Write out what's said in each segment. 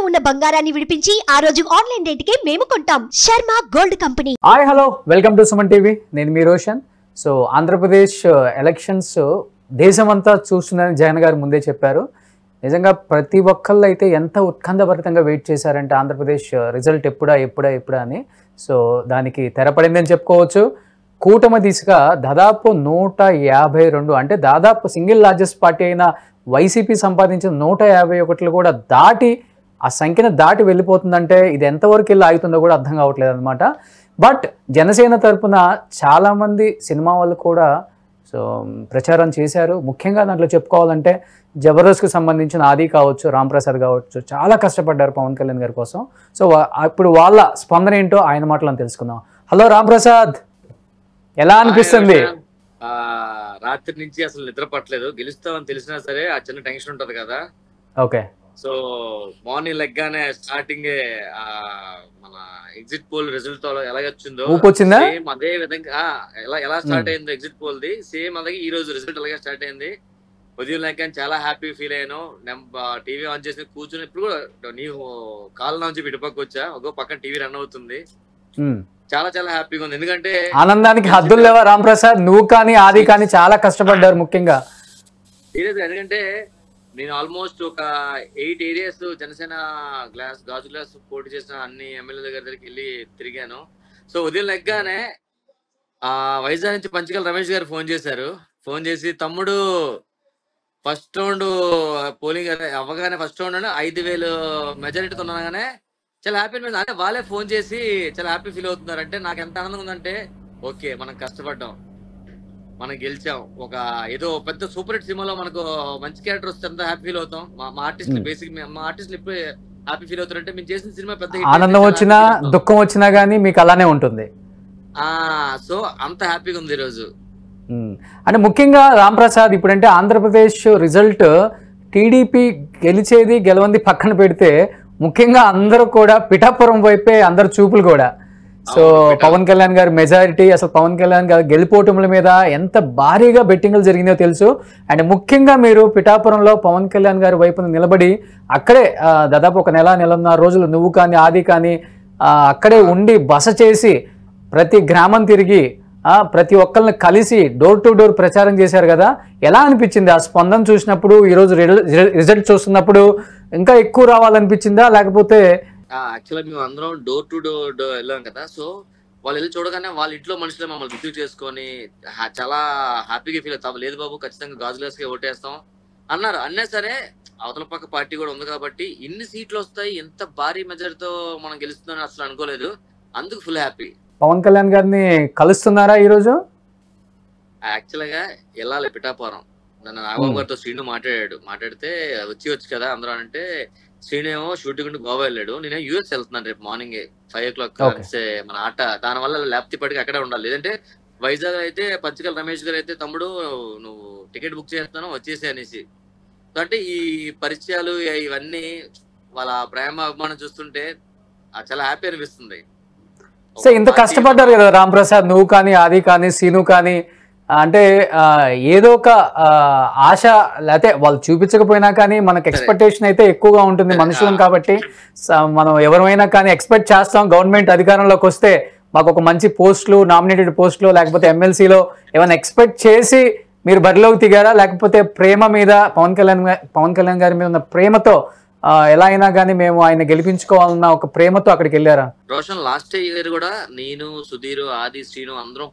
ఉన్న బంగారాన్ని విడిపించి ఆ రోజు ఆన్లైన్ రేటుకే మేము కొంటాం. Sharma gold company. Hi hello welcome to Suman TV. నేను మీ రోషన్. సో ఆంధ్రప్రదేశ్ ఎలక్షన్స్ దేశమంతా చూస్తుందని జగన్ గారు ముందే చెప్పారు. నిజంగా ప్రతి ఒక్కళ్ళు అయితే ఎంత ఉత్కంఠభరితంగా వెయిట్ చేశారంటే ఆంధ్రప్రదేశ్ రిజల్ట్ ఎప్పుడా అని. సో దానికి తెరపడిందని చెప్పుకోవచ్చు. కూటమి దిశగా దాదాపు 152 అంటే దాదాపు సింగిల్ లార్జెస్ట్ పార్టీ అయిన వైసీపీ సంపాదించిన 151 కూడా దాటి ఆ సంఖ్యను దాటి వెళ్ళిపోతుందంటే ఇది ఎంతవరకు వెళ్ళి ఆగుతుందో కూడా అర్థం కావట్లేదు అనమాట. బట్ జనసేన తరపున చాలామంది సినిమా వాళ్ళు కూడా సో ప్రచారం చేశారు. ముఖ్యంగా దాంట్లో చెప్పుకోవాలంటే జబర్దస్త్కి సంబంధించిన ఆది కావచ్చు, రాంప్రసాద్ కావచ్చు, చాలా కష్టపడ్డారు పవన్ కళ్యాణ్ గారి కోసం. సో ఇప్పుడు వాళ్ళ స్పందన ఏంటో ఆయన మాటలను తెలుసుకుందాం. హలో రాంప్రసాద్, ఎలా అనిపిస్తుంది? రాత్రి నుంచి అసలు నిద్ర పట్టలేదు. గెలుస్తామని తెలిసినా సరే ఆ చిన్న టెన్షన్ ఉంటది కదా. ఓకే. సో మార్నింగ్ లెగ్గానే స్టార్టింగ్ మన ఎగ్జిట్ పోల్ రిజల్ట్ ఎలాగొచ్చిందో సేమ్ అదే విధంగా ఎలా స్టార్ట్ అయిందో ఎగ్జిట్ పోల్ ది సేమ్ అలాగే ఈ రోజు రిజల్ట్ అలాగే స్టార్ట్ అయింది. ఉదయం లెగ్గానే చాలా హ్యాపీ ఫీల్ అయ్యాను. టీవీ ఆన్ చేసి కూర్చుని ఇప్పుడు కూడా నీవు కాల్ నుంచి ఇటుపక్క వచ్చా, ఒక పక్కన టీవీ రన్ అవుతుంది. చాలా చాలా హ్యాపీగా ఉంది. ఎందుకంటే ఆనందానికి హద్దులు లేవా రాంప్రసాద్? నువ్వు కానీ ఆది కానీ చాలా కష్టపడ్డారు ముఖ్యంగా. ఎందుకంటే నేను ఆల్మోస్ట్ ఒక 8 ఏరియాస్ జనసేన గాజు గ్లాస్ పోటీ చేసిన అన్ని ఎమ్మెల్యే దగ్గరికి వెళ్ళి తిరిగాను. సో ఉదయం లెగ్గానే వైజాగ్ నుంచి పంచకల రమేష్ గారు ఫోన్ చేశారు. ఫోన్ చేసి తమ్ముడు ఫస్ట్ రౌండ్ పోలింగ్ అవ్వగానే ఫస్ట్ రౌండ్ 5,000 మెజారిటీతో ఉన్నాగానే చాలా హ్యాపీ అనిపించింది. అంటే వాళ్ళే ఫోన్ చేసి చాలా హ్యాపీ ఫీల్ అవుతున్నారు. అంటే నాకు ఎంత ఆనందంగా ఉందంటే ఓకే మనం కష్టపడ్డాం, మనం గెలిచాం. ఒక ఏదో పెద్ద సూపర్ హిట్ సినిమాలో మనకు మంచి క్యారెక్టర్ వస్తే ఎంత హ్యాపీ ఫీల్ అవుతాం. మా ఆర్టిస్టులు బేసిక్ మా ఆర్టిస్టులు ఎప్పుడు హ్యాపీ ఫీల్ అవుతారు అంటే మేము చేసిన సినిమా పెద్ద ఆనందం వచ్చినా దుఃఖం వచ్చినా గానీ మీకు అలానే ఉంటుంది. సో అంత హ్యాపీగా ఉంది ఈరోజు. అంటే ముఖ్యంగా రాంప్రసాద్ ఇప్పుడంటే ఆంధ్రప్రదేశ్ రిజల్ట్ టీడీపీ గెలిచేది గెలవంది పక్కన పెడితే ముఖ్యంగా అందరూ కూడా పిఠాపురం వైపే అందరు చూపులు కూడా. సో పవన్ కళ్యాణ్ గారి మెజారిటీ, అసలు పవన్ కళ్యాణ్ గారి గెలుపోటముల మీద ఎంత భారీగా బెట్టింగ్లు జరిగిందో తెలుసు. అండ్ ముఖ్యంగా మీరు పిఠాపురంలో పవన్ కళ్యాణ్ గారి వైపున నిలబడి అక్కడే దాదాపు ఒక నెలన్నర రోజులు నువ్వు కానీ ఆది కానీ అక్కడే ఉండి బస చేసి ప్రతి గ్రామం తిరిగి ప్రతి ఒక్కరిని కలిసి డోర్ టు డోర్ ప్రచారం చేశారు కదా. ఎలా అనిపించింది ఆ స్పందన చూసినప్పుడు? ఈరోజు రిజల్ట్ చూస్తున్నప్పుడు ఇంకా ఎక్కువ రావాలనిపించిందా లేకపోతే? యాక్చువల్గా మేము అందరం డోర్ టు డోర్ వెళ్ళాం కదా. సో వాళ్ళు వెళ్ళి చూడగానే వాళ్ళ ఇంట్లో మనుషులే మమ్మల్ని రిసీవ్ చేసుకొని చాలా హ్యాపీగా ఫీల్ అవుతాం. లేదు బాబు ఖచ్చితంగా గాజులేసుకే ఓటేస్తాం అన్నారు. అన్నా సరే అవతల పక్క పార్టీ కూడా ఉంది కాబట్టి ఇన్ని సీట్లు వస్తాయి, ఎంత భారీ మెజారిటీతో మనం గెలుస్తుందని అసలు అనుకోలేదు. అందుకు ఫుల్ హ్యాపీ. పవన్ కళ్యాణ్ గారిని కలుస్తున్నారా ఈరోజు? యాక్చువల్గా వెళ్ళాలి పిఠాపురం. నన్ను నాగబాబు గారితో శ్రీను మాట్లాడితే వచ్చి కదా అందరూ అంటే, శ్రీను ఏమో షూటింగ్ గోవా వెళ్ళాడు, నేనే యూఎస్ వెళ్తున్నాను రేపు మార్నింగ్ 5 o'clock మన ఆట. దానివల్ల లేకపోతే పడికి అక్కడే ఉండాలి. లేదంటే వైజాగ్ అయితే పంచకల రమేష్ గారు అయితే తమ్ముడు నువ్వు టికెట్ బుక్ చేస్తాను వచ్చేసి అనేసి. అంటే ఈ పరిచయాలు ఇవన్నీ వాళ్ళ ప్రేమ అభిమానం చూస్తుంటే చాలా హ్యాపీ అనిపిస్తుంది. సో ఇంత కష్టపడ్డారు కదా రాంప్రసాద్, నువ్వు కానీ ఆది కానీ సీను కానీ. అంటే ఏదో ఒక ఆశ లేకపోతే వాళ్ళు చూపించకపోయినా కానీ మనకు ఎక్స్పెక్టేషన్ అయితే ఎక్కువగా ఉంటుంది మనుషులం కాబట్టి. మనం ఎవరైనా కానీ ఎక్స్పెక్ట్ చేస్తాం గవర్నమెంట్ అధికారంలోకి వస్తే మాకు ఒక మంచి పోస్టులు, నామినేటెడ్ పోస్టులు లేకపోతే ఎమ్మెల్సీలో ఏమైనా ఎక్స్పెక్ట్ చేసి మీరు బరిలోకి దిగారా? లేకపోతే ప్రేమ మీద పవన్ కళ్యాణ్ గారి మీద ఉన్న ప్రేమతో ఎలా అయినా కానీ మేము ఆయన గెలిపించుకోవాలన్న ఒక ప్రేమతో అక్కడికి వెళ్ళారా? రోషన్ లాస్ట్ ఇయర్ కూడా నేను, సుధీర్, ఆది, శ్రీను అందరం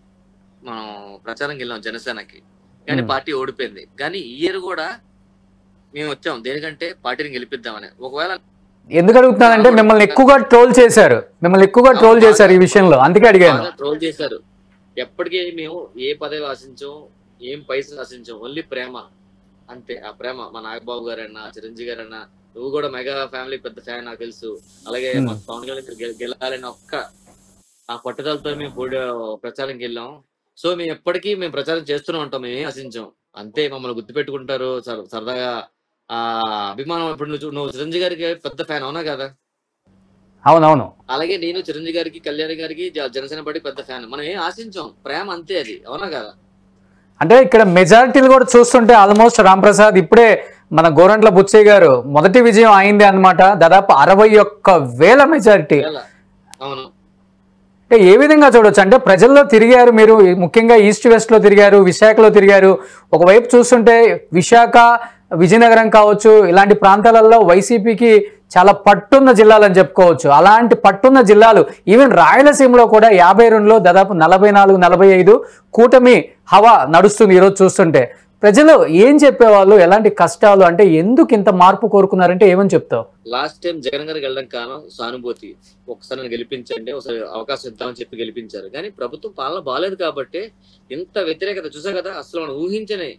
మనం ప్రచారంకి వెళ్ళాం జనసేనకి, కానీ పార్టీ ఓడిపోయింది. కానీ ఈ ఇయర్ కూడా మేము వచ్చాం దేనికంటే పార్టీని గెలిపిద్దామని. ఒకవేళ ఎందుకు అడుగుతున్నానంటే మిమ్మల్ని ఎక్కువగా ట్రోల్ చేశారు ఈ విషయంలో, అందుకే అడిగాను. ట్రోల్ చేశారు. ఎప్పటికీ మేము ఏ పదవి ఆశించాం, ఏం పైసలు ఆశించాం, ఓన్లీ ప్రేమ అంతే. ఆ ప్రేమ మా నాగబాబు గారన్నా, చిరంజీవి గారన్నా, నువ్వు కూడా మెగా ఫ్యామిలీ పెద్ద ఫ్యాన్ నాకు తెలుసు. అలాగే మా పవన్ కళ్యాణ్ గెలాలని ఆ పట్టుదలతో మేము ప్రచారంకి వెళ్ళాం. సో మేము ఎప్పటికీ మేము ప్రచారం చేస్తూనే ఉంటాం, మేము ఆశించాం అంతే. మమ్మల్ని గుర్తుపెట్టుకుంటారు సరదాగా అభిమానం. ఇప్పుడు నువ్వు చిరంజీవి గారికి పెద్ద ఫ్యాన్ అవునా కదా? అవునవును. అలాగే నేను చిరంజీవి గారికి, కళ్యాణ్ గారికి, జనసేన పార్టీ పెద్ద ఫ్యాన్. మనం ఏం ఆశించాం, ప్రేమ అంతే, అది అవునా కదా? అంటే ఇక్కడ మెజారిటీలు కూడా చూస్తుంటే ఆల్మోస్ట్ రాంప్రసాద్ ఇప్పుడే మన గోరంట్ల బుచ్చయ్య గారు మొదటి విజయం అయింది అన్నమాట. దాదాపు 61,000 మెజారిటీ. అవును. అంటే ఏ విధంగా చూడొచ్చు అంటే ప్రజల్లో తిరిగారు మీరు, ముఖ్యంగా ఈస్ట్ వెస్ట్ లో తిరిగారు, విశాఖలో తిరిగారు. ఒకవైపు చూస్తుంటే విశాఖ, విజయనగరం కావచ్చు, ఇలాంటి ప్రాంతాలలో వైసీపీకి చాలా పట్టున్న జిల్లాలు అని చెప్పుకోవచ్చు. అలాంటి పట్టున్న జిల్లాలు ఈవెన్ రాయలసీమలో కూడా 52లో దాదాపు 44-45 కూటమి హవా నడుస్తుంది ఈరోజు చూస్తుంటే. ప్రజలు ఏం చెప్పేవాళ్ళు, ఎలాంటి కష్టాలు, అంటే ఎందుకు ఇంత మార్పు కోరుకున్నారంటే ఏమని చెప్తావు? లాస్ట్ టైం జగన్ గారికి వెళ్ళడం కారణం సానుభూతి. ఒకసారి నన్ను గెలిపించండి, ఒకసారి అవకాశం ఇద్దామని చెప్పి గెలిపించారు. కానీ ప్రభుత్వం పాలన బాగాలేదు కాబట్టి ఇంత వ్యతిరేకత చూసా కదా. అసలు మనం ఊహించని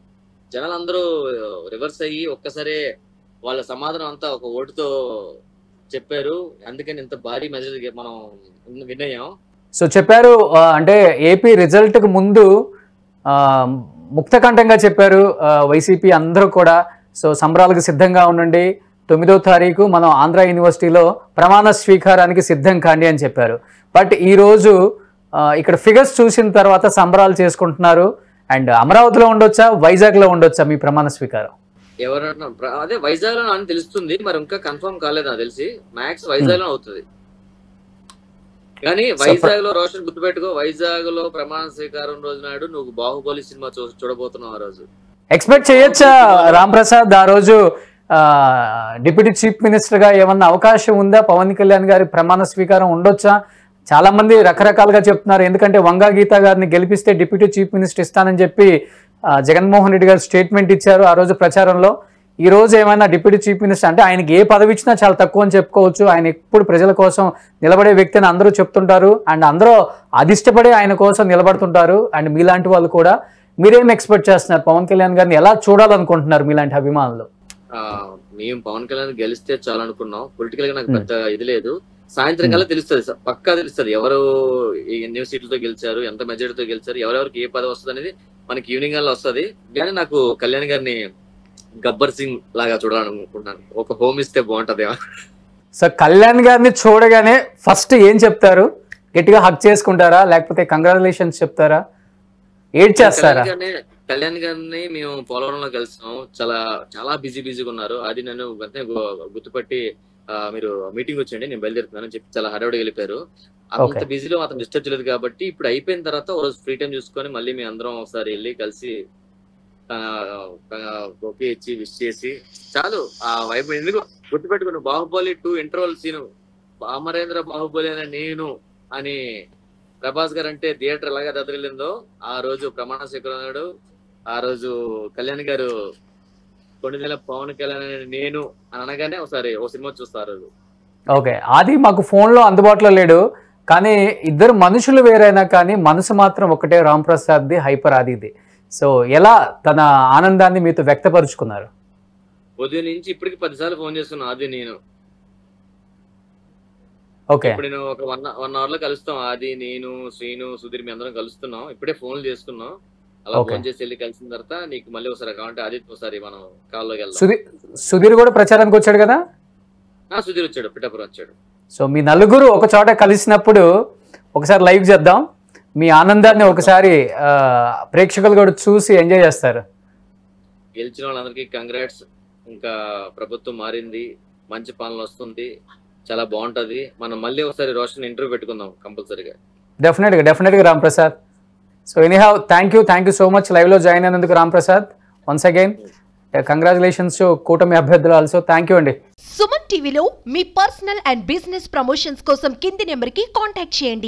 జనాలందరూ రివర్స్ అయ్యి ఒక్కసారి వాళ్ళ సమాధానం అంతా ఒక ఓటుతో చెప్పారు. అందుకని ఇంత భారీ మెజారిటీ మనం వినయ్యాం. సో చెప్పారు అంటే ఏపీ రిజల్ట్ కు ముందు ముక్తకంఠంగా చెప్పారు వైసీపీ అందరూ కూడా. సో సంబరాలకు సిద్ధంగా ఉండండి, 9వ తారీఖు మనం ఆంధ్ర యూనివర్సిటీలో ప్రమాణ స్వీకారానికి సిద్ధం కాండి అని చెప్పారు. బట్ ఈరోజు ఇక్కడ ఫిగర్స్ చూసిన తర్వాత సంబరాలు చేసుకుంటున్నారు. అండ్ అమరావతిలో ఉండొచ్చా, వైజాగ్లో ఉండొచ్చా మీ ప్రమాణ స్వీకారం? ఎవరన్నా అదే వైజాగ్ లో అని తెలుస్తుంది, మరి ఇంకా కన్ఫర్మ్ కాలేదు నాకు తెలిసి. మ్యాక్స్ వైజాగ్ లో అవుతుంది. కానీ వైజాగ్ లో రోషన్ గుర్తుపెట్టుకో, వైజాగ్ లో ప్రమాణ స్వీకారం రోజు నాడు నువ్వు బాహుబలి సినిమా చూడబోతున్నావు. ఆ రోజు ఎక్స్పెక్ట్ చేయొచ్చా రామ్ ప్రసాద్ ఆ రోజు డిప్యూటీ చీఫ్ మినిస్టర్ గా ఏమన్నా అవకాశం ఉందా? పవన్ కళ్యాణ్ గారి ప్రమాణ స్వీకారం ఉండొచ్చా? చాలా మంది రకరకాలుగా చెప్తున్నారు. ఎందుకంటే వంగా గీత గారిని గెలిపిస్తే డిప్యూటీ చీఫ్ మినిస్టర్ ఇస్తానని చెప్పి జగన్మోహన్ రెడ్డి గారు స్టేట్మెంట్ ఇచ్చారు ఆ రోజు ప్రచారంలో. ఈ రోజు ఏమైనా డిప్యూటీ చీఫ్ మినిస్టర్ అంటే ఆయనకి ఏ పదవి ఇచ్చినా చాలా తక్కువ అని చెప్పుకోవచ్చు. ఆయన ఎప్పుడు ప్రజల కోసం నిలబడే వ్యక్తి అని అందరూ చెప్తుంటారు. అండ్ అందరూ అదిష్టపడే ఆయన కోసం నిలబడుతుంటారు. అండ్ మీలాంటి వాళ్ళు కూడా. మీరేం ఎక్స్పెక్ట్ చేస్తున్నారు? పవన్ కళ్యాణ్ గారిని ఎలా చూడాలనుకుంటున్నారు మీలాంటి అభిమానులు? మేము పవన్ కళ్యాణ్ గెలిస్తే చాలనుకున్నాం. పొలిటికల్ గా నాకు పెద్ద ఇది లేదు. సాయంత్రం కల్లా తెలుస్తుంది, పక్కా తెలుస్తుంది ఎవరు ఎన్ని సీట్లతో గెలిచారు, ఎంత మెజారిటీతో గెలిచారు, ఎవరెవరికి ఏ పదవి వస్తుంది అనేది మనకి ఈవినింగ్ లో వస్తుంది. కానీ నాకు కళ్యాణ్ గారిని గబ్బర్ సింగ్ లాగా చూడాలనుకుంటున్నాను. ఒక హోమ్ ఇస్తే బాగుంటదేమో. సో కళ్యాణ్ గారిని చూడగానే ఫస్ట్ ఏం చెప్తారు? గట్టిగా హక్ చేసుకుంటారా, లేకపోతే కంగ్రాచులేషన్స్ చెప్తారా, ఏడ్ చేస్తారా? కళ్యాణ్ గారిని మేము పోలవరంలో కలిసాం. చాలా చాలా బిజీగా ఉన్నారు. అది నన్ను వెంటనే గుర్తుపట్టి మీరు మీటింగ్ వచ్చేయండి, నేను బయలుదేరుతున్నాను చెప్పి చాలా హడావుడిగా వెళ్ళిపోయారు. అంత బిజీలో అతను డిస్టర్బ్ చేయలేదు కాబట్టి ఇప్పుడు అయిపోయిన తర్వాత ఒక రోజు ఫ్రీ టైం చూసుకొని మళ్ళీ మేము అందరం ఒకసారి వెళ్ళి కలిసి ఓకే ఇచ్చి విష్ చేసి చాలు. ఆ వైపు ఎందుకు గుర్తుపెట్టుకుని బాహుబలి 2 ఇంటర్వల్ సీను, అమరేంద్ర బాహుబలి అనే నేను అని ప్రభాస్ గారు అంటే థియేటర్ ఎలాగా దద్దరిల్లిందో ఆ రోజు ప్రమాణ స్వీకారం నాడు, ఆ రోజు కళ్యాణ్ గారు కొన్నిదేళ్ళ పవన్ కళ్యాణ్ నేను అని అనగానే ఒకసారి ఓ సినిమా చూస్తా ఆ రోజు. ఓకే, అది మాకు ఫోన్లో అందుబాటులో లేడు, కానీ ఇద్దరు మనుషులు వేరైనా కానీ మనసు మాత్రం ఒకటే. రామ్ ప్రసాద్ది, హైపర్ ఆదిది. సో ఎలా తన ఆనందాన్ని మీతో వ్యక్తపరుచుకున్నారు? ఉదయం నుంచి ఇప్పటికి 10 సార్లు ఫోన్ చేస్తున్నా ఆది నేను. ఓకే, ఇప్పుడు నేను ఒక 1 అవర్ లో కలుస్తాం. ఆది, నేను, శ్రీను, సుధీర్ మీ అందరం కలుస్తున్నాం. ఇప్పుడే ఫోన్లు చేసుకున్నాం. అలా ఫోన్ చేసి వెళ్ళి కలిసిన తర్వాత నీకు మళ్ళీ ఒకసారి కావాలంటే ఆదిత్య ఒకసారి మనం కాల్లోకి వెళ్దాం. సుధీర్ కూడా ప్రచారానికి వచ్చాడు కదా? సుధీర్ వచ్చాడు, పిఠాపురం వచ్చాడు. సో మీ నలుగురు ఒక చోట కలిసినప్పుడు ఒకసారి లైవ్ చేద్దాం. మీ ఆనందాన్ని ఒకసారి ప్రేక్షకులు కూడా చూసి ఎంజాయ్ చేస్తారు. గెలిచిన వాళ్ళందరికీ కంగ్రాట్స్. ఇంకా ప్రభుత్వం మారింది, మంచి పాలన వస్తుంది, చాలా బాగుంటది. మనం మళ్ళీ ఒకసారి రోషన్ ఇంటర్వ్యూ పెట్టుకుందాం కంపల్సరీగా. డెఫినెట్గా Ram Prasad. So anyhow thank you so much లైవ్లో జాయిన్ అయినందుకు Ram Prasad. Once again congratulations కూటమి అభ్యర్థులు ఆల్సో. థ్యాంక్ యూ అండి. సుమన్ టీవీలో మీ పర్సనల్ అండ్ బిజినెస్ ప్రమోషన్స్ కోసం కింది నెంబర్కి కాంటాక్ట్ చేయండి.